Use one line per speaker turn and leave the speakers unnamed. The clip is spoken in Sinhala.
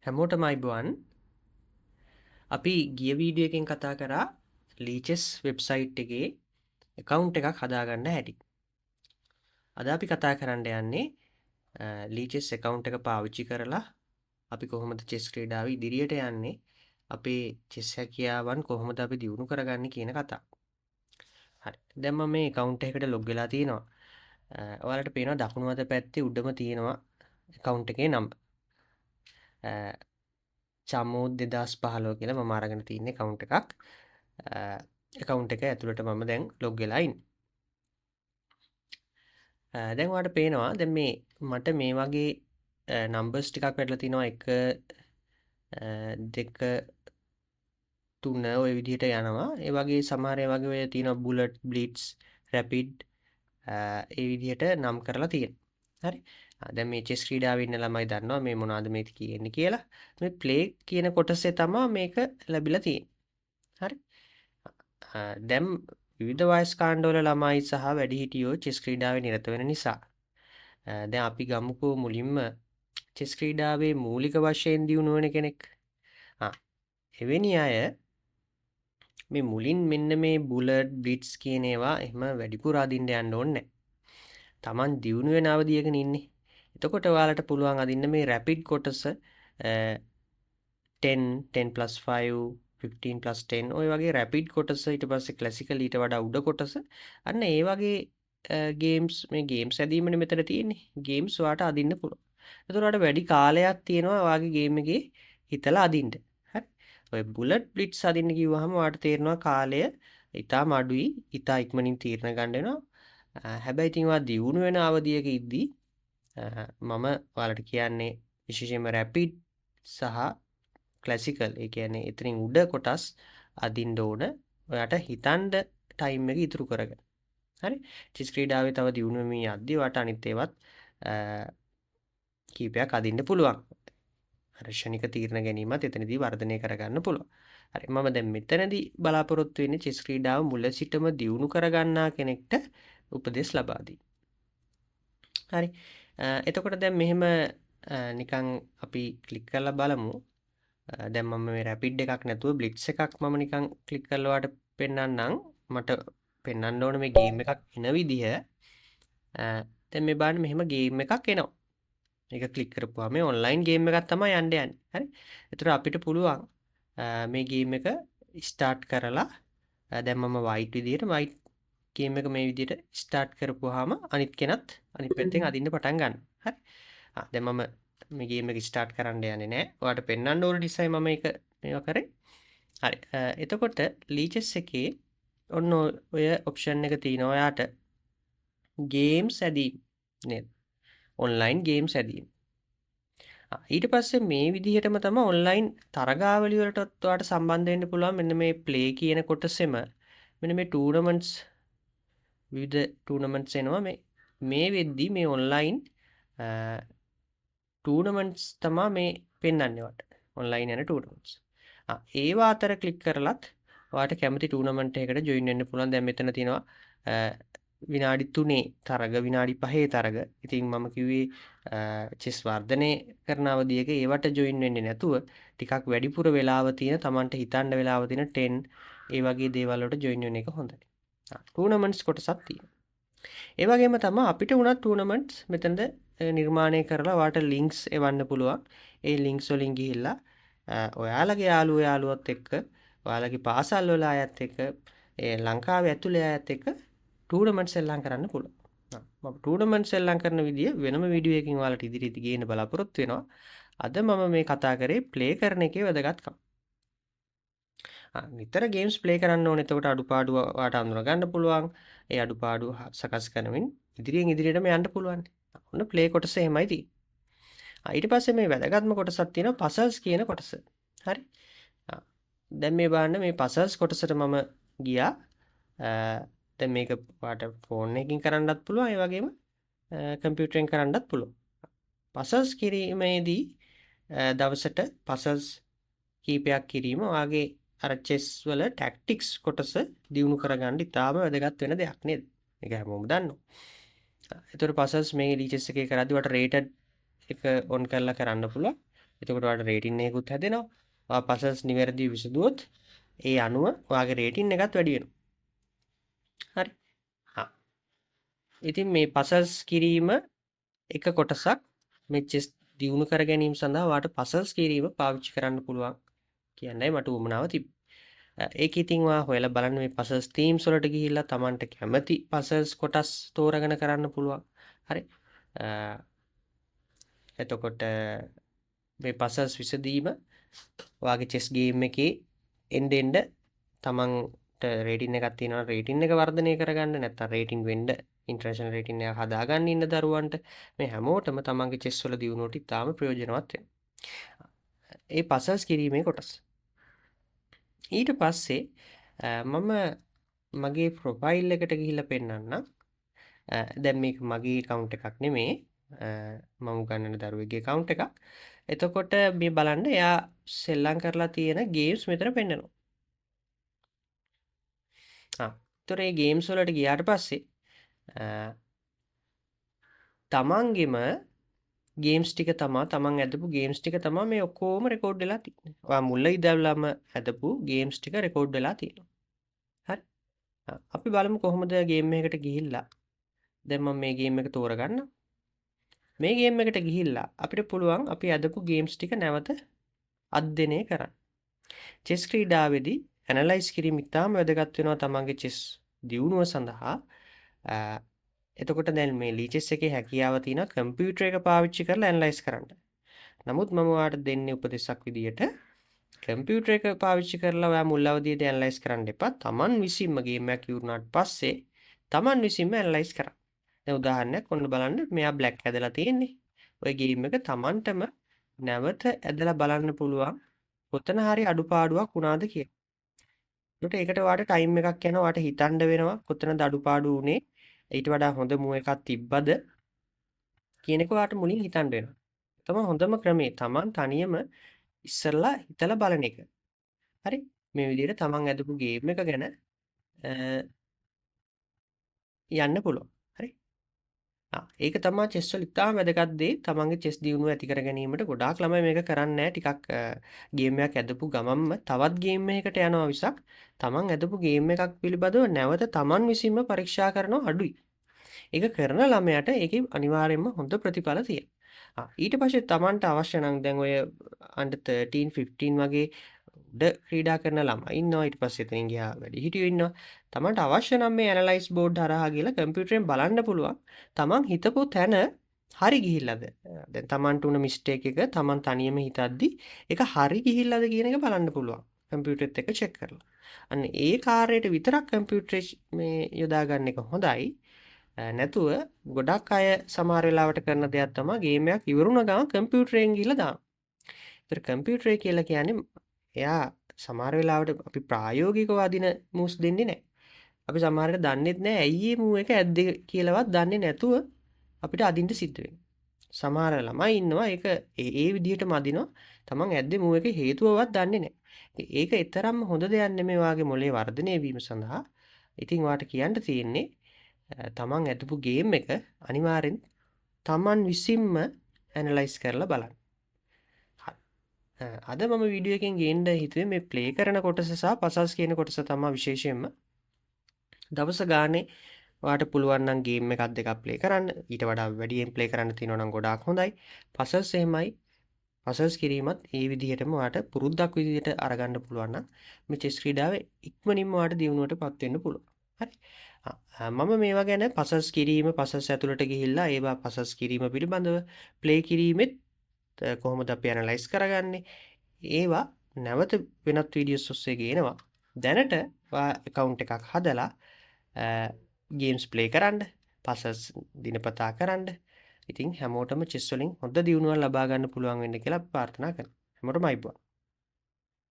හැමෝටම අයිබෝවන් අපි ගිය වීඩියෝ එකෙන් කතා කරා ලීචෙස් වෙබ්සයිට් එකේ account එකක් හදාගන්න හැටි. අද අපි කතා කරන්න යන්නේ ලීචෙස් account එක පාවිච්චි කරලා අපි කොහොමද චෙස් ක්‍රීඩාව ඉදිරියට යන්නේ, අපේ චෙස් හැකියාවන් කොහොමද අපි දියුණු කරගන්නේ කියන කතාව. හරි. දැන් මම මේ account එකකට log වෙලා තිනවා. ඔයාලට පේනවා දකුණු අත පැත්තේ උඩම තියෙනවා account එකේ number. චමෝද් 2015 කියලා මම අරගෙන තියෙන account එකක්. account එක ඇතුළට මම දැන් log වෙලා ඉන්නේ. දැන් ඔයාලට පේනවා දැන් මේ මට මේ වගේ numbers ටිකක් වැටලා තිනවා 1 2 3 ඔය විදිහට යනවා. ඒ වගේ සමහර ඒ වගේ ඔය තියෙනවා bullet blitz rapid ඒ විදිහට නම් කරලා තියෙනවා. හරි. දැන් මේ චෙස් ක්‍රීඩාවේ ඉන්න ළමයි දන්නවා මේ මොනවද මේ කියන්නේ කියලා. මේ play කියන කොටසේ තමයි මේක ලැබිලා තියෙන්නේ. හරි. දැන් විවිධ වයස් කාණ්ඩවල ළමයි සහ වැඩිහිටියෝ චෙස් ක්‍රීඩාවේ නිරත වෙන නිසා දැන් අපි ගමුකෝ මුලින්ම චෙස් ක්‍රීඩාවේ මූලික වශයෙන් දියුණු වෙන කෙනෙක්. එවැනි අය මේ මුලින් මෙන්න මේ බුලට් බ්ලිට්ස් කියන ඒවා එහෙම වැඩිපුර අදින්න යන්න ඕනේ නැහැ. Taman දියුණු වෙන අවධියක ඉන්නේ. එතකොට ඔයාලට පුළුවන් අදින්න මේ රැපිඩ් කොටස 10 10+5 15+10 ඔය වගේ රැපිඩ් කොටස ඊට පස්සේ ක්ලාසිකල් ඊට වඩා උඩ කොටස අන්න ඒ වගේ ගේම්ස් මේ ගේම්ස් ඇදීමනේ මෙතන තියෙන්නේ. ගේම්ස් ඔයාලට අදින්න පුළුවන්. එතකොට ඔයාලට වැඩි කාලයක් තියෙනවා ඔයාගේ ගේම් එකේ හිතලා අදින්න. හරි. ඔය බුලට් බ්ලිට්ස් අදින්න කිව්වහම ඔයාලට තේරෙනවා කාලය ඉතාම අඩුයි. ඉතා ඉක්මනින් තීරණ ගන්න වෙනවා. හැබැයි ඉතින් ඔයා දියුණු වෙන අවධියක ඉද්දී මම ඔයාලට කියන්නේ විශේෂයෙන්ම රැපිඩ් සහ ක්ලාසිකල් ඒ කියන්නේ එතනින් උඩ කොටස් අදින්න ඕන. ඔයාට හිතන්න ටයිම් එක ඉතුරු කරගන්න. හරි. චෙස් ක්‍රීඩාවේ තව දියුණු වෙමින් යද්දී ඔයාට අනිත් ඒවත් කීපයක් අදින්න පුළුවන්. ශනික තීරණ ගැනීමත් එතනදී වර්ධනය කරගන්න පුළුවන්. හරි. මම දැන් මෙතනදී බලාපොරොත්තු වෙන්නේ චෙස් ක්‍රීඩාව මුල සිටම දියුණු කරගන්නා කෙනෙක්ට උපදෙස් ලබා දී. හරි. එතකොට දැන් මෙහෙම නිකන් අපි ක්ලික් කරලා බලමු. දැන් මම මේ රැපිඩ් එකක් නැතුව බ්ලිට්ස් එකක් මම නිකන් ක්ලික් කරලා ඔයාලට පෙන්නන්නම්. මට පෙන්නන්න ඕන මේ ගේම් එකක් එන විදිහ. දැන් මේ බලන්න මෙහෙම ගේම් එකක් එනවා. මේක ක්ලික් කරපුවාම මේ ඔන්ලයින් ගේම් එකක් තමයි යන්න යන්නේ. හරි. ඒතර අපිට පුළුවන් මේ ගේම් එක ස්ටාර්ට් කරලා දැන් මම වයිට් විදියට වයිට් ගේම් එක මේ විදියට ස්ටාර්ට් කරපුවාම අනිත් කෙනත් අනිත් පැත්තෙන් අදින්න පටන් ගන්නවා. හරි. දැන් මම මේ ගේම් එක ස්ටාර්ට් කරන්න යන්නේ නැහැ. ඔයාලට පෙන්වන්න ඕන නිසා මම මේක මේවා කරේ. හරි. එතකොට ලීචෙස් එකේ ඔන්න ඔය ඔප්ෂන් එක තියෙනවා ඔයාට ගේම්ස් ඇදීම් නේද? ඔන්ලයින් ගේම්ස් ඇදීම්. ඊට පස්සේ මේ විදිහටම තමයි ඔන්ලයින් තරගාවලිය වලටත් ඔයාට සම්බන්ධ වෙන්න පුළුවන්. මෙන්න මේ ප්ලේ කියන කොටසෙම මෙන්න මේ ටූර්නමන්ට්ස් විවිධ ටූර්නමන්ට්ස් එනවා මේ වෙද්දී මේ ඔන්ලයින් ටූර්නමන්ට්ස් තමයි මේ පෙන්වන්නේ ඔයාට. ඔන්ලයින් යන ටූර්නමන්ට්ස්. ඒවා අතර ක්ලික් කරලත් ඔයාට කැමති ටූර්නමන්ට් එකකට ජොයින් වෙන්න පුළුවන්. දැන් මෙතන තියෙනවා විනාඩි 3 තරග, විනාඩි 5 තරග. ඉතින් මම කිව්වේ චෙස් වර්ධනය කරන අවධියක ඒවට ජොයින් වෙන්නේ නැතුව ටිකක් වැඩිපුර වෙලාව තියෙන Tamanට හිතන්න වෙලාව තියෙන 10 ඒ වගේ දේවල් වලට ජොයින් වෙන එක හොඳයි. ටූර්නමන්ට්ස් කොටසක් තියෙනවා. ඒ වගේම තමයි අපිට උනත් ටූර්නමන්ට්ස් මෙතනද නිර්මාණය කරලා ඔයාට ලින්ක්ස් එවන්න පුළුවන්. ඒ ලින්ක්ස් වලින් ගිහිල්ලා ඔයාලගේ යාළුවොත් එක්ක ඔයාලගේ පාසල් වල අයත් එක්ක ඒ ලංකාවේ ඇතුලේ අයත් එක්ක ටූර්නමන්ට්ස් එල්ලම් කරන්න පුළුවන්. මම ටූර්නමන්ට්ස් එල්ලම් කරන විදිය වෙනම වීඩියෝ එකකින් ඔයාලට ඉදිරියට ගේන්න බලාපොරොත්තු වෙනවා. අද මම මේ කතා කරේ ප්ලේ කරන එකේ වැදගත්කම. නිතර ගේම්ස් ප්ලේ කරන්න ඕනේ. එතකොට අඩුපාඩු ඔයාට අඳුර ගන්න පුළුවන්. ඒ අඩුපාඩු සකස් කරමින් ඉදිරියටම යන්න පුළුවන්. ඔන්න ප්ලේ කොටස එහෙමයි තියෙන්නේ. ඊට පස්සේ මේ වැදගත්ම කොටසක් තියෙනවා පසල්ස් කියන කොටස. හරි. දැන් මේ බලන්න මේ පසල්ස් කොටසට මම ගියා. දැන් මේක ඔයාට ෆෝන් එකකින් කරන්නත් පුළුවන්. ඒ වගේම කම්පියුටරෙන් කරන්නත් පුළුවන්. පසල්ස් කිරීමේදී දවසට පසල්ස් කීපයක් කිරීම ඔයාගේ අර චෙස් වල ටැක්ටික්ස් කොටස දියුණු කරගන්න ඉතාම වැදගත් වෙන දෙයක් නේද? මේක හැමෝම දන්නවා. ඒතර පසල්ස් මේ ලීචෙස් එකේ කරද්දී වට රේටඩ් එක ඔන් කරලා කරන්න පුළුවන්. එතකොට ඔයාලට රේටින් එකකුත් හැදෙනවා. ඔයා පසල්ස් නිවැරදිව විසඳුවොත් ඒ අනුව ඔයාගේ රේටින් එකත් වැඩි වෙනවා. හරි. හා. ඉතින් මේ පසල්ස් කිරීම එක කොටසක් මේ චෙස් දියුණු කර ගැනීම සඳහා ඔයාලට පසල්ස් කිරීම පාවිච්චි කරන්න පුළුවන් කියන්නයි මට උවමනාව තිබ්බේ. ඒක ඉතින් ඔයා හොයලා බලන්න මේ පසල්ස් තීම්ස් වලට ගිහිල්ලා Tamanට කැමති පසල්ස් කොටස් තෝරාගෙන කරන්න පුළුවන්. හරි. එතකොට මේ පසල්ස් විසඳීම ඔයාගේ චෙස් ගේම් එකේ එන්න එන්න තමන්ට රේටින් එකක් තියෙනවා රේටින් එක වර්ධනය කරගන්න නැත්නම් රේටින් වෙන්න ඉන්ටර්නැෂනල් රේටින් එක හදාගන්න ඉන්න දරුවන්ට මේ හැමෝටම තමන්ගේ චෙස් වල දියුණුවට ඉතාම ප්‍රයෝජනවත් වෙනවා. ඒ පසල්ස් කිරීමේ කොටස. ඊට පස්සේ මම මගේ ප්‍රොෆයිල් එකට ගිහිල්ලා පෙන්නන්නම්. දැන් මේක මගේ account එකක් නෙමේ. මම උගන්වන දරුවෙක්ගේ account එකක්. එතකොට මේ බලන්න එයා සෙල්ලම් කරලා තියෙන ගේම්ස් මෙතන පෙන්නනවා. ඒතර මේ ගේම්ස් වලට ගියාට පස්සේ තමන්ගෙම ගේම්ස් ටික තමා තමන් ඇදපු ගේම්ස් ටික තමා මේ ඔක්කොම රෙකෝඩ් වෙලා තියෙන්නේ. ඔයා මුල ඉඳලම ඇදපු ගේම්ස් ටික රෙකෝඩ් වෙලා තියෙනවා. හරි. අපි බලමු කොහොමද ගේම් එකකට ගිහිල්ලා. දැන් මම මේ ගේම් එක තෝරගන්නම්. මේ ගේම් එකට ගිහිල්ලා අපිට පුළුවන් අපි අදපු ගේම්ස් ටික නැවත අධ්‍යයනය කරන්න. චෙස් ක්‍රීඩාවේදී ඇනලයිස් කිරීම ඉතාම වැදගත් වෙනවා තමන්ගේ චෙස් දියුණුව සඳහා. එතකොට දැන් මේ ලීචෙස් එකේ හැකියාව තියෙනවා කම්පියුටර් එක පාවිච්චි කරලා ඇනලයිස් කරන්න. නමුත් මම ඔයාලට දෙන්නේ උපදෙසක් විදියට කම්පියුටර් එක පාවිච්චි කරලා ඔයා මුල් අවධියේදී ඇනලයිස් කරන්න එපා. තමන් විසින්ම ගේම් එකක් ඉවරුනාට පස්සේ තමන් විසින්ම ඇනලයිස් කරන්න. දැන් උදාහරණයක් ඔන්න බලන්න මෙයා බ්ලැක් ඇදලා තියෙන්නේ. ඔය ගේම් එක තමන්ටම නැවත ඇදලා බලන්න පුළුවන් කොතන හරි අඩුපාඩුවක් වුණාද කියලා. ඒකට ඔයාලට ටයිම් එකක් යනවා. ඔයාලට හිතන්න වෙනවා කොතනද අඩුපාඩු වුනේ. ඊට වඩා හොඳ මූව් එකක් තිබ්බද කියන එක ඔයාලට මුලින් හිතන්න වෙනවා. තමයි හොඳම ක්‍රමය. තමන් තනියම ඉස්සෙල්ලා හිතලා බලන එක. හරි? මේ විදිහට තමන් ඇදපු ගේම් එක ගැන යන්න පුළුවන්. හරි? ඒක තමයි චෙස් වල ඉතාම වැදගත් දේ. තමන්ගේ චෙස් දියුණුව ඇති කර ගැනීමට ගොඩාක් ළමයි මේක කරන්නේ නැහැ. ටිකක් ගේම් එකක් ඇදපු ගමන්ම තවත් ගේම් එකකට යනවා විසක් තමන් ඇදපු ගේම් එකක් පිළිබඳව නැවත තමන් විසින්ම පරීක්ෂා කරනවා අඩුයි. ඒක කරන ළමයාට ඒකේ අනිවාර්යයෙන්ම හොඳ ප්‍රතිඵල තියෙනවා. ඊට පස්සේ තමන්ට අවශ්‍ය නම් දැන් ඔය under 13 15 වගේ උඩ ක්‍රීඩා කරන ළමයි ඉන්නවා. ඊට පස්සේ එතනින් ගියා වැඩිහිටියෝ ඉන්නවා. තමන්ට අවශ්‍ය නම් මේ ඇනලයිස් බෝඩ් හරහා ගිහලා කම්පියුටරෙන් බලන්න පුළුවන්. තමන් හිතපු තැන හරි ගිහිල්ලාද? දැන් තමන්ට උන මිස්ටේක් එක තමන් තනියම හිතද්දි ඒක හරි ගිහිල්ලාද කියන එක බලන්න පුළුවන්. කම්පියුටරෙත් එක චෙක් කරලා. අන්න ඒ කාර්යයට විතරක් කම්පියුටරේ මේ යොදා ගන්න එක හොඳයි. නැතුව ගොඩක් අය සමහර වෙලාවට කරන දෙයක් තමයි ගේම් එකක් ඉවරුණ ගමන් කම්පියුටරෙන් ගිහලා දානවා. ඒතර කම්පියුටරේ කියලා කියන්නේ එයා සමහර වෙලාවට අපි ප්‍රායෝගිකව අදින මූව්ස් දෙන්නේ නැහැ. අපි සමහර විට දන්නෙත් නැහැ ඇයි මේ මූව් එක ඇද්දේ කියලාවත් දන්නේ නැතුව අපිට අදින්න සිද්ධ වෙනවා. සමහර ළමයි ඉන්නවා ඒක ඒ විදිහටම අදිනවා. තමන් ඇද්දේ මූව් එකේ හේතුවවත් දන්නේ නැහැ. ඒක තරම්ම හොඳ දෙයක් නෙමෙයි වාගේ මොලේ වර්ධනය වීම සඳහා. ඉතින් ඔයාට කියන්න තියෙන්නේ තමන් ඇදපු ගේම් එක අනිවාර්යෙන් තමන් විසින්ම ඇනලයිස් කරලා බලන්න. අද මම වීඩියෝ එකෙන් ගේන්න හිතුවේ මේ ප්ලේ කරන කොටස සහ පසල්ස් කියන කොටස තමයි විශේෂයෙන්ම. දවස ගානේ ඔයාට පුළුවන් නම් ගේම් එකක් දෙකක් ප්ලේ කරන්න. ඊට වඩා වැඩියෙන් ප්ලේ කරන්න තියෙනවා නම් ගොඩාක් හොඳයි. පසල්ස් එහෙමයි. පසල්ස් කිරීමත් ඒ විදිහටම ඔයාට පුරුද්දක් විදිහට අරගන්න පුළුවන් නම් මේ චෙස් ක්‍රීඩාවේ ඉක්මනින්ම ඔයාට දියුණුවටපත් වෙන්න පුළුවන්. හරි. මම මේවා ගැන පසල්ස් කිරීම පසල්ස් ඇතුළට ගිහිල්ලා ඒවා පසල්ස් කිරීම පිළිබඳව ප්ලේ කිරීමෙත් කොහොමද අපි ඇනලයිස් කරගන්නේ ඒවා නැවත වෙනත් වීඩියෝස් ඔස්සේ ගේනවා. දැනට account එකක් හදලා ගේම්ස් ප්ලේ කරන්න පසල්ස් දිනපතා කරන්න. ඉතින් හැමෝටම චෙස් වලින් හොඳ දියුණුවක් ලබා ගන්න පුළුවන් වෙන්න කියලා ප්‍රාර්ථනා කරනවා. හැමෝටම අයිබෝන්.